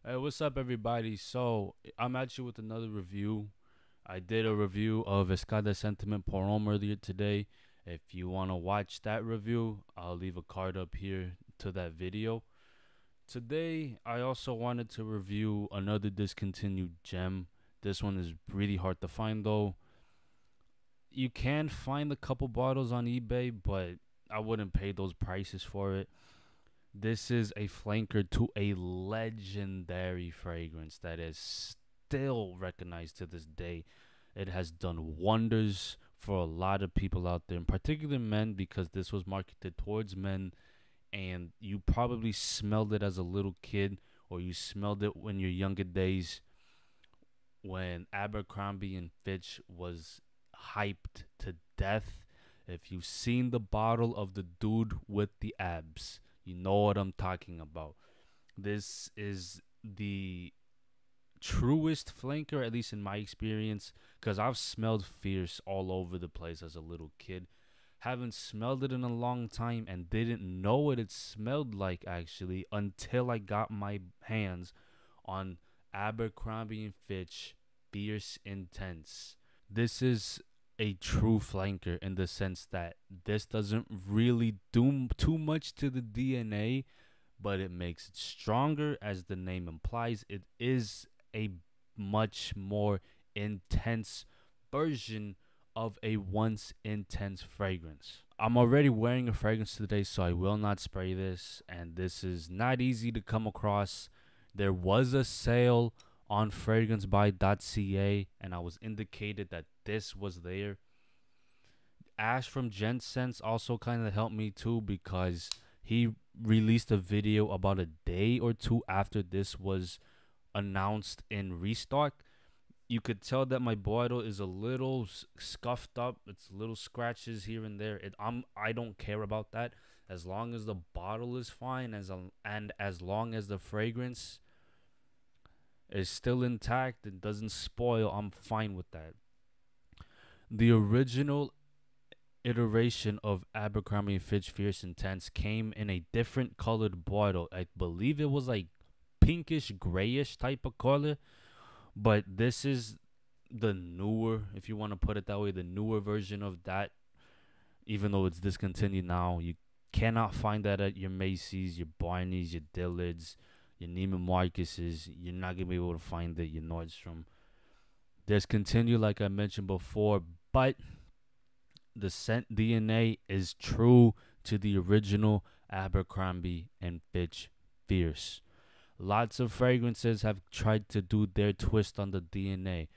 Hey, what's up, everybody? So, I'm actually with another review. I did a review of Escada Sentiment Porom earlier today. If you want to watch that review, I'll leave a card up here to that video. Today, I also wanted to review another discontinued gem. This one is really hard to find, though. You can find a couple bottles on eBay, but I wouldn't pay those prices for it. This is a flanker to a legendary fragrance that is still recognized to this day. It has done wonders for a lot of people out there, in particular men, because this was marketed towards men, and you probably smelled it as a little kid, or you smelled it when your younger days when Abercrombie and Fitch was hyped to death. If you've seen the bottle of the dude with the abs, you know what I'm talking about. This is the truest flanker, at least in my experience, because I've smelled Fierce all over the place as a little kid. Haven't smelled it in a long time and didn't know what it smelled like actually until I got my hands on Abercrombie and Fitch Fierce Intense. This is a true flanker in the sense that this doesn't really do too much to the DNA, but it makes it stronger. As the name implies, it is a much more intense version of a once intense fragrance. I'm already wearing a fragrance today, so I will not spray this, and this is not easy to come across. There was a sale on fragrancebuy.ca, and I was indicated that this was there. Ash from Gensense also kind of helped me too, because he released a video about a day or two after this was announced in restock. You could tell that my bottle is a little scuffed up. It's little scratches here and there. I don't care about that, as long as the bottle is fine, and as long as the fragrance is still intact and doesn't spoil, I'm fine with that. The original iteration of Abercrombie and Fitch Fierce Intense came in a different colored bottle. I believe it was like pinkish grayish type of color, but this is the newer, if you want to put it that way, the newer version of that. Even though it's discontinued now, you cannot find that at your Macy's, your Barney's, your Dillard's, your Neiman Marcus's. You're not gonna be able to find it, your Nordstrom. Discontinued, like I mentioned before, but the scent DNA is true to the original Abercrombie and Fitch Fierce. Lots of fragrances have tried to do their twist on the DNA.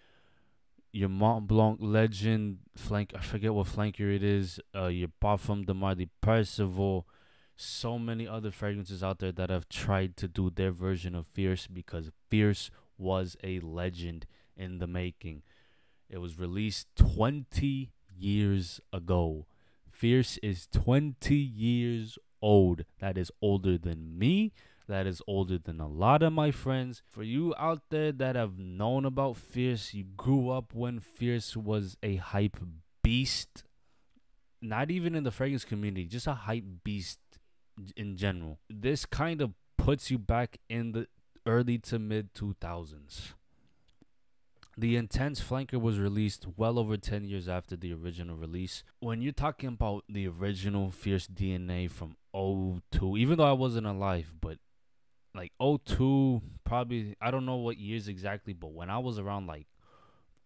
Your Mont Blanc Legend flank, I forget what flanker it is. Your Parfum de Marly Percival. So many other fragrances out there that have tried to do their version of Fierce, because Fierce was a legend in the making. It was released 20 years ago. Fierce is 20 years old. That is older than me. That is older than a lot of my friends. For you out there that have known about Fierce, you grew up when Fierce was a hype beast. Not even in the fragrance community, just a hype beast in general. This kind of puts you back in the early to mid 2000s. The Intense Flanker was released well over 10 years after the original release. When you're talking about the original Fierce DNA from '02, even though I wasn't alive, but like '02, probably, I don't know what years exactly, but when I was around like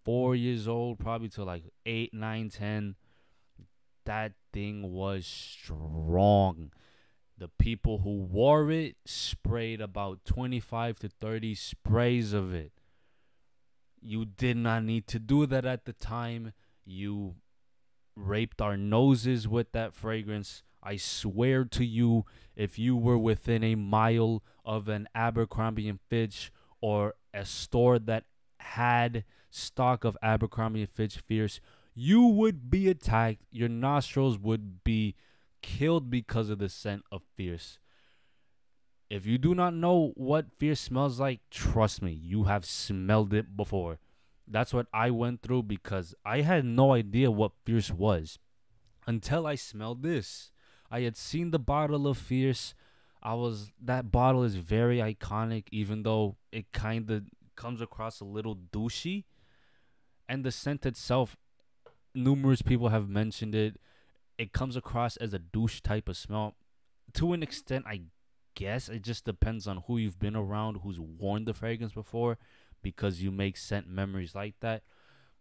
4 years old, probably to like 8, 9, 10, that thing was strong. The people who wore it sprayed about 25 to 30 sprays of it. You did not need to do that at the time. You raped our noses with that fragrance. I swear to you, if you were within a mile of an Abercrombie and Fitch or a store that had stock of Abercrombie and Fitch Fierce, you would be attacked. Your nostrils would be killed because of the scent of Fierce. If you do not know what Fierce smells like, trust me, you have smelled it before. That's what I went through, because I had no idea what Fierce was until I smelled this. I had seen the bottle of Fierce. that bottle is very iconic, even though it kind of comes across a little douchey. And the scent itself, numerous people have mentioned it. It comes across as a douche type of smell. To an extent, I guess it just depends on who you've been around, who's worn the fragrance before, because you make scent memories like that.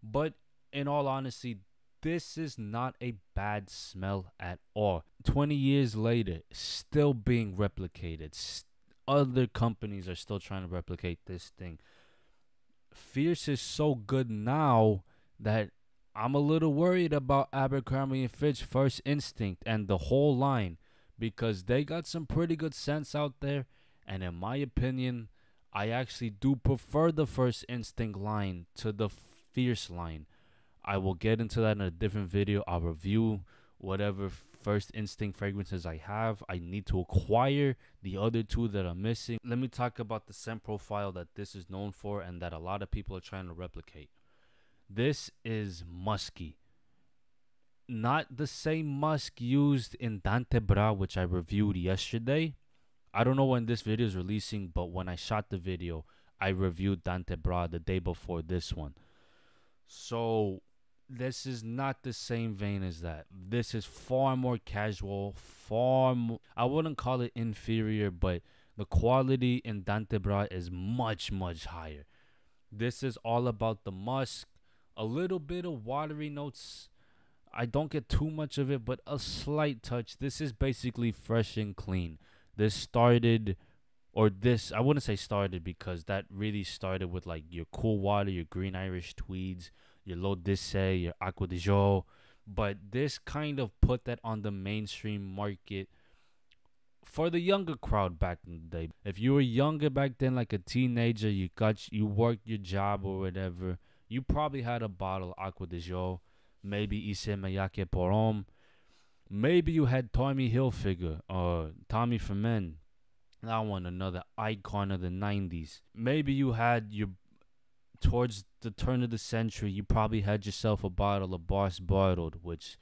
But in all honesty, this is not a bad smell at all. 20 years later, still being replicated. Other companies are still trying to replicate this thing. Fierce is so good now that I'm a little worried about Abercrombie and Fitch First Instinct and the whole line, because they got some pretty good scents out there, and in my opinion, I actually do prefer the First Instinct line to the Fierce line. I will get into that in a different video. I'll review whatever First Instinct fragrances I have. I need to acquire the other two that I'm missing. Let me talk about the scent profile that this is known for and that a lot of people are trying to replicate. This is musky. Not the same musk used in Dante Bra, which I reviewed yesterday. I don't know when this video is releasing, but when I shot the video, I reviewed Dante Bra the day before this one. So this is not the same vein as that. This is far more casual, I wouldn't call it inferior, but the quality in Dante Bra is much, much higher. This is all about the musk, a little bit of watery notes. I don't get too much of it, but a slight touch. This is basically fresh and clean. I wouldn't say started, because that really started with like your Cool Water, your Green Irish Tweeds, your L'Odyssée, your Aqua de Jo. But this kind of put that on the mainstream market for the younger crowd back in the day. If you were younger back then, like a teenager, you worked your job or whatever, you probably had a bottle of Aqua de Jo, maybe Issey Miyake Pour Homme. Maybe you had Tommy Hilfiger or Tommy for Men. That one, another icon of the 90s. Maybe you had towards the turn of the century, you probably had yourself a bottle of Boss Bottled, which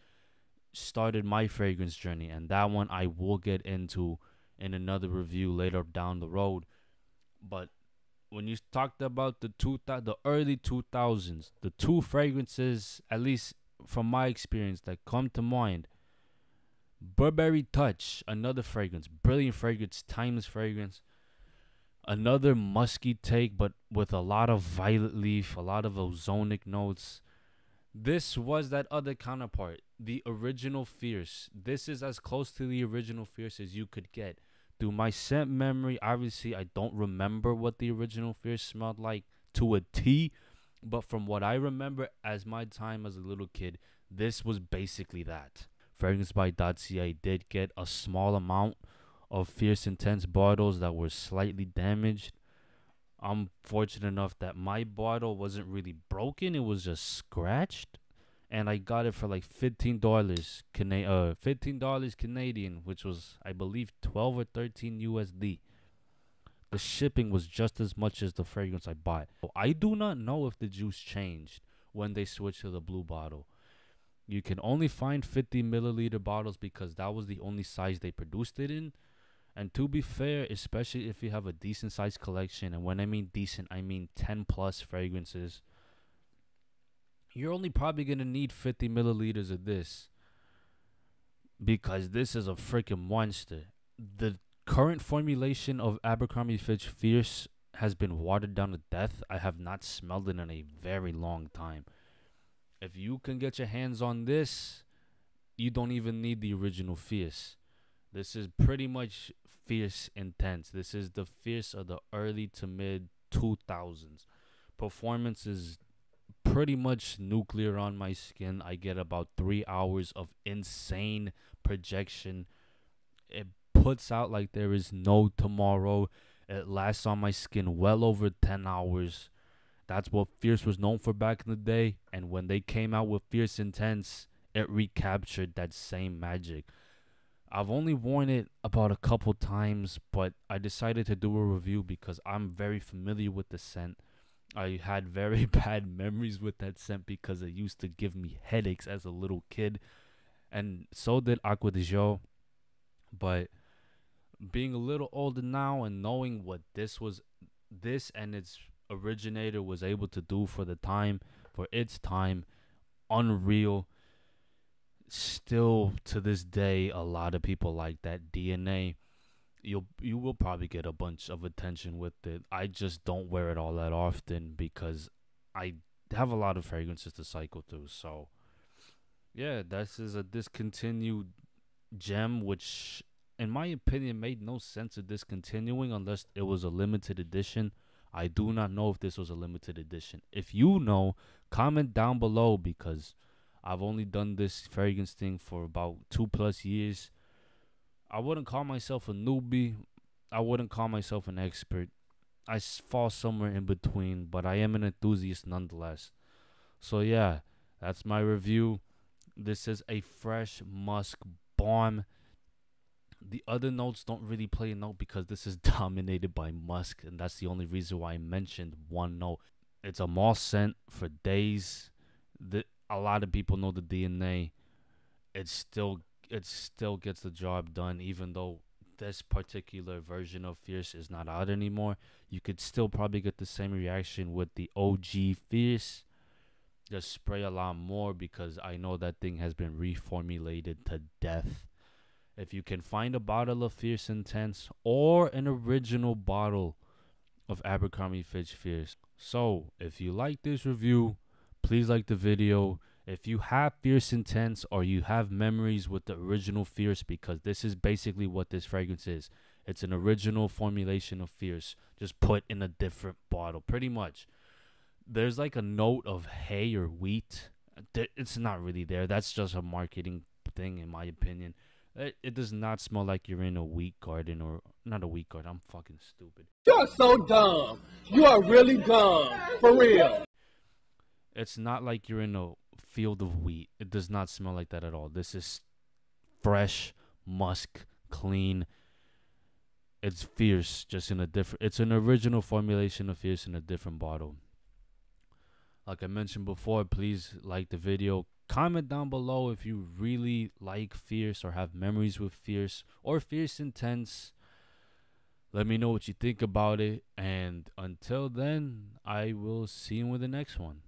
started my fragrance journey. And that one I will get into in another review later down the road. But when you talked about the early 2000s, the two fragrances, at least from my experience, that come to mind: Burberry Touch, another fragrance, brilliant fragrance, timeless fragrance. Another musky take, but with a lot of violet leaf, a lot of ozonic notes. This was that other counterpart, the original Fierce. This is as close to the original Fierce as you could get. Through my scent memory, obviously, I don't remember what the original Fierce smelled like to a T, but from what I remember as my time as a little kid, this was basically that. Fragrance by Dotsier did get a small amount of Fierce Intense bottles that were slightly damaged. I'm fortunate enough that my bottle wasn't really broken, it was just scratched, and I got it for like $15 $15 Canadian, which was, I believe, 12 or 13 USD. The shipping was just as much as the fragrance I bought. I do not know if the juice changed when they switched to the blue bottle. You can only find 50 milliliter bottles because that was the only size they produced it in. And to be fair, especially if you have a decent sized collection, and when I mean decent, I mean 10 plus fragrances, you're only probably going to need 50 milliliters of this, because this is a freaking monster. The current formulation of Abercrombie Fitch Fierce has been watered down to death. I have not smelled it in a very long time. If you can get your hands on this, you don't even need the original Fierce. This is pretty much Fierce Intense. This is the Fierce of the early to mid 2000s. Performance is pretty much nuclear on my skin. I get about 3 hours of insane projection. It puts out like there is no tomorrow. It lasts on my skin well over 10 hours. That's what Fierce was known for back in the day. And when they came out with Fierce Intense, it recaptured that same magic. I've only worn it about a couple times, but I decided to do a review because I'm very familiar with the scent. I had very bad memories with that scent because it used to give me headaches as a little kid. And so did Aqua de Jo. But being a little older now and knowing what this and its originator was able to do for its time, unreal. Still to this day, a lot of people like that DNA. You will probably get a bunch of attention with it. I just don't wear it all that often because I have a lot of fragrances to cycle through. So yeah, this is a discontinued gem, which in my opinion made no sense of discontinuing unless it was a limited edition. I do not know if this was a limited edition. If you know, comment down below because I've only done this fragrance thing for about 2+ years. I wouldn't call myself a newbie. I wouldn't call myself an expert. Fall somewhere in between, but I am an enthusiast nonetheless. So yeah, that's my review. This is a fresh musk bomb. The other notes don't really play a note because this is dominated by musk, and that's the only reason why I mentioned one note. It's a moss scent for days. A lot of people know the DNA. It still gets the job done, even though this particular version of Fierce is not out anymore. You could still probably get the same reaction with the OG Fierce. Just spray a lot more because I know that thing has been reformulated to death. If you can find a bottle of Fierce Intense or an original bottle of Abercrombie Fitch Fierce. So, if you like this review, please like the video. If you have Fierce Intense or you have memories with the original Fierce, because this is basically what this fragrance is. It's an original formulation of Fierce, just put in a different bottle, pretty much. There's like a note of hay or wheat. It's not really there. That's just a marketing thing, in my opinion. It does not smell like you're in a wheat garden, or not a wheat garden. I'm fucking stupid. You're so dumb. You are really dumb. For real. It's not like you're in a field of wheat. It does not smell like that at all. This is fresh, musk, clean. It's Fierce, just in a different. It's an original formulation of Fierce in a different bottle. Like I mentioned before, please like the video. Comment down below if you really like Fierce or have memories with Fierce or Fierce Intense. Let me know what you think about it. And until then, I will see you with the next one.